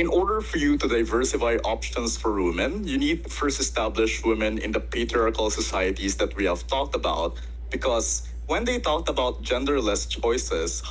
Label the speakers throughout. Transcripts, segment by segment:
Speaker 1: in order for you to diversify options for women, you need to first establish women in the patriarchal societies that we have talked about. Because when they talked about genderless choices,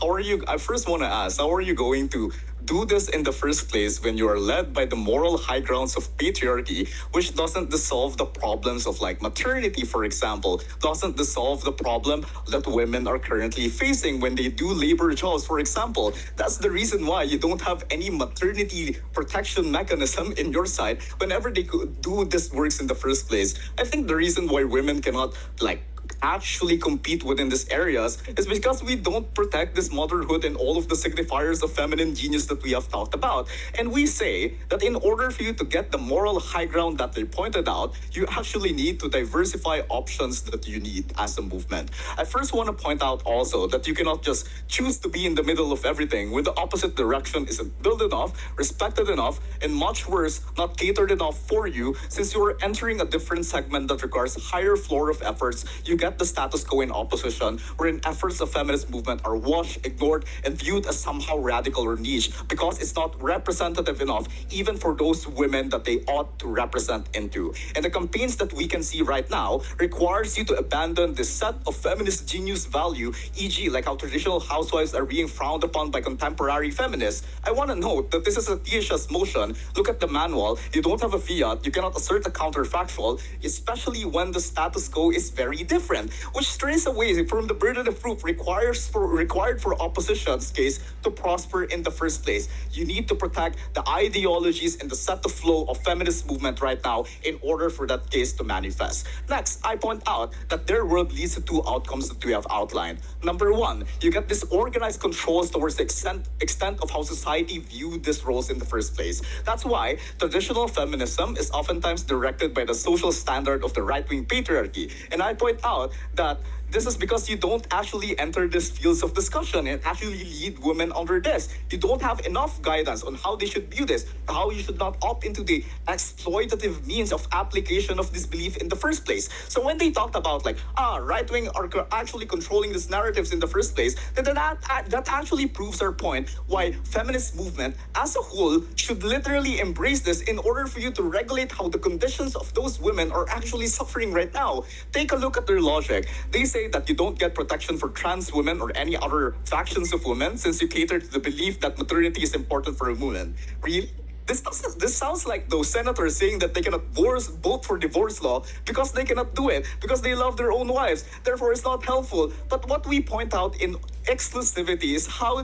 Speaker 1: I first want to ask, how are you going to do this in the first place when you are led by the moral high grounds of patriarchy, which doesn't dissolve the problems of like maternity, for example, doesn't dissolve the problem that women are currently facing when they do labor jobs, for example. That's the reason why you don't have any maternity protection mechanism in your side whenever they could do this works in the first place. I think the reason why women cannot like actually compete within these areas is because we don't protect this motherhood and all of the signifiers of feminine genius that we have talked about. And we say that in order for you to get the moral high ground that they pointed out, you actually need to diversify options that you need as a movement. I first want to point out also that you cannot just choose to be in the middle of everything when the opposite direction isn't built enough, respected enough, and much worse, not catered enough for you, since you're entering a different segment that requires higher floor of efforts. You get the status quo in opposition, wherein efforts of feminist movement are washed, ignored, and viewed as somehow radical or niche because it's not representative enough even for those women that they ought to represent into. And the campaigns that we can see right now requires you to abandon this set of feminist genius value, e.g. like how traditional housewives are being frowned upon by contemporary feminists. I want to note that this is a thesis motion. Look at the manual. You don't have a fiat. You cannot assert a counterfactual, especially when the status quo is very different, which strays away from the burden of proof required for opposition's case to prosper in the first place. You need to protect the ideologies and the set of flow of feminist movement right now in order for that case to manifest. Next, I point out that their world leads to two outcomes that we have outlined. Number one, you get this organized controls towards the extent of how society viewed these roles in the first place. That's why traditional feminism is oftentimes directed by the social standard of the right-wing patriarchy. And I point out that this is because you don't actually enter these fields of discussion and actually lead women under this. You don't have enough guidance on how they should view this, how you should not opt into the exploitative means of application of this belief in the first place. So when they talked about like, right wing are actually controlling these narratives in the first place, then that actually proves our point why feminist movement as a whole should literally embrace this in order for you to regulate how the conditions of those women are actually suffering right now. Take a look at their logic. They say that you don't get protection for trans women or any other factions of women since you cater to the belief that maternity is important for a woman. Really? This sounds like those senators saying that they cannot vote for divorce law because they cannot do it, because they love their own wives. Therefore, it's not helpful. But what we point out in exclusivity is how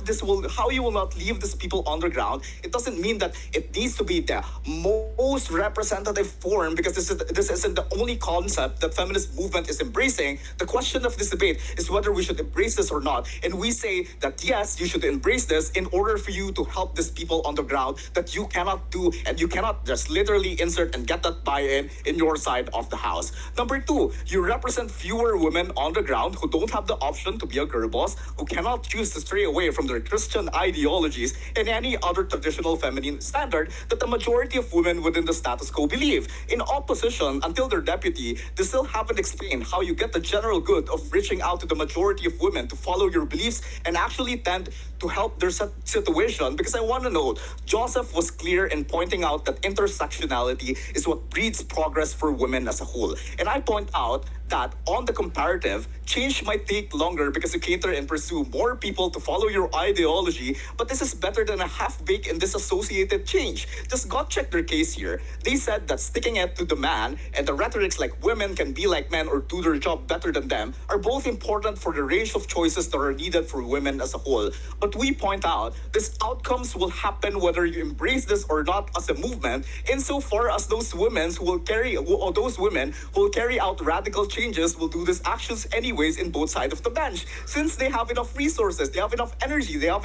Speaker 1: you will not leave these people on the ground. It doesn't mean that it needs to be the most representative form, because this isn't the only concept that feminist movement is embracing. The question of this debate is whether we should embrace this or not. And we say that yes, you should embrace this in order for you to help these people on the ground that you cannot do, and you cannot just literally insert and get that buy-in in your side of the house. Number two, you represent fewer women on the ground who don't have the option to be a girl boss, who cannot choose to stray away from their Christian ideologies and any other traditional feminine standard that the majority of women within the status quo believe. In opposition, until their deputy, they still haven't explained how you get the general good of reaching out to the majority of women to follow your beliefs and actually tend to help their situation. Because I want to note, Joseph was clear in pointing out that intersectionality is what breeds progress for women as a whole. And I point out that on the comparative, change might take longer because you cater and pursue more people to follow your ideology, but this is better than a half-baked and disassociated change. Just gut check their case here. They said that sticking it to the man and the rhetorics like women can be like men or do their job better than them are both important for the range of choices that are needed for women as a whole. But we point out these outcomes will happen whether you embrace this or not as a movement, insofar as those women who will carry out radical changes will do these actions anyways in both sides of the bench, since they have enough resources, they have enough energy, they are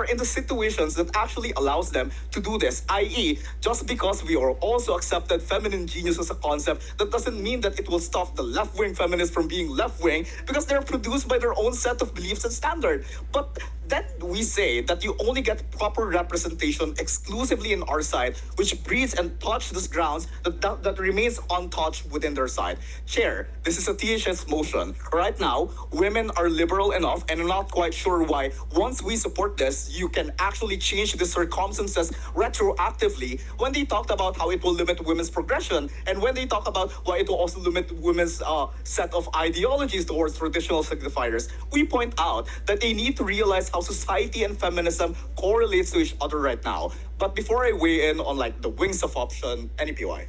Speaker 1: in the situations that actually allows them to do this. I.e., just because we are also accepted feminine genius as a concept, that doesn't mean that it will stop the left-wing feminists from being left-wing, because they're produced by their own set of beliefs and standard. But then we say that you only get proper representation exclusively in our side, which breeds and touches these grounds that remains untouched within their side. Chair, this is a THS motion. Right now, women are liberal enough, and I'm not quite sure why. Once we support this, you can actually change the circumstances retroactively. When they talked about how it will limit women's progression, and when they talk about why it will also limit women's set of ideologies towards traditional signifiers, we point out that they need to realize how society and feminism correlates to each other right now. But before I weigh in on like the wings of option, any PY?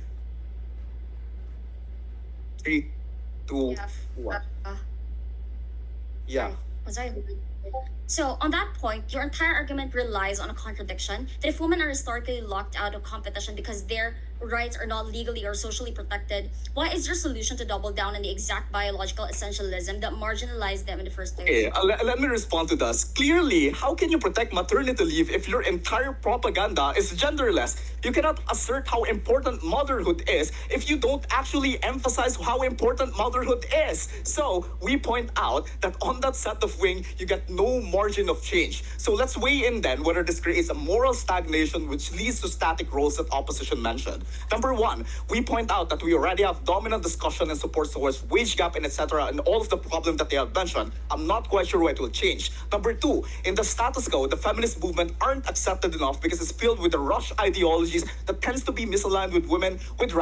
Speaker 1: 3, 2,
Speaker 2: Yeah.
Speaker 1: 1.
Speaker 2: Uh,
Speaker 1: Yeah.
Speaker 2: sorry. So, on that point, your entire argument relies on a contradiction that if women are historically locked out of competition because their rights are not legally or socially protected, why is your solution to double down on the exact biological essentialism that marginalized them in the first place?
Speaker 1: Okay, let me respond to this. Clearly, how can you protect maternity leave if your entire propaganda is genderless? You cannot assert how important motherhood is if you don't actually emphasize how important motherhood is. So, we point out that on that set of wing, you get no margin of change. So, let's weigh in then whether this creates a moral stagnation which leads to static roles that opposition mentioned. Number one, we point out that we already have dominant discussion and support towards wage gap and etc. and all of the problems that they have mentioned. I'm not quite sure why it will change. Number two, in the status quo, the feminist movement aren't accepted enough because it's filled with the rush ideologies that tends to be misaligned with women, with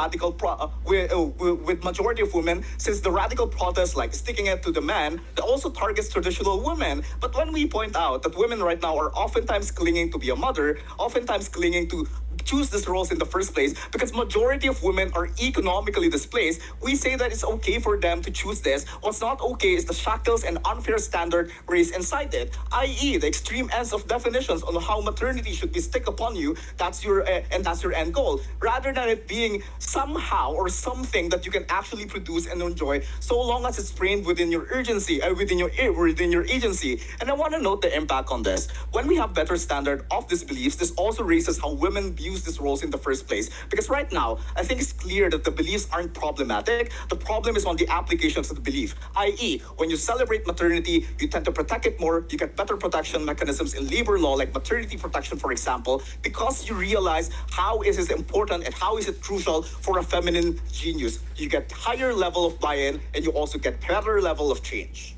Speaker 1: with majority of women, since the radical protest like sticking it to the man that also targets traditional women. But when we point out that women right now are oftentimes clinging to be a mother, oftentimes clinging to choose these roles in the first place because majority of women are economically displaced, we say that it's okay for them to choose this. What's not okay is the shackles and unfair standard raised inside it, i.e. the extreme ends of definitions on how maternity should be stick upon you. That's your and that's your end goal, rather than it being somehow or something that you can actually produce and enjoy, so long as it's framed within your urgency, within your agency. And I want to note the impact on this. When we have better standard of these beliefs, this also raises how women view these roles in the first place. Because right now, I think it's clear that the beliefs aren't problematic. The problem is on the applications of the belief. I.e., when you celebrate maternity, you tend to protect it more. You get better protection mechanisms in labor law, like maternity protection, for example, because you realize how is it important and how is it crucial for a feminine genius. You get higher level of buy-in and you also get better level of change.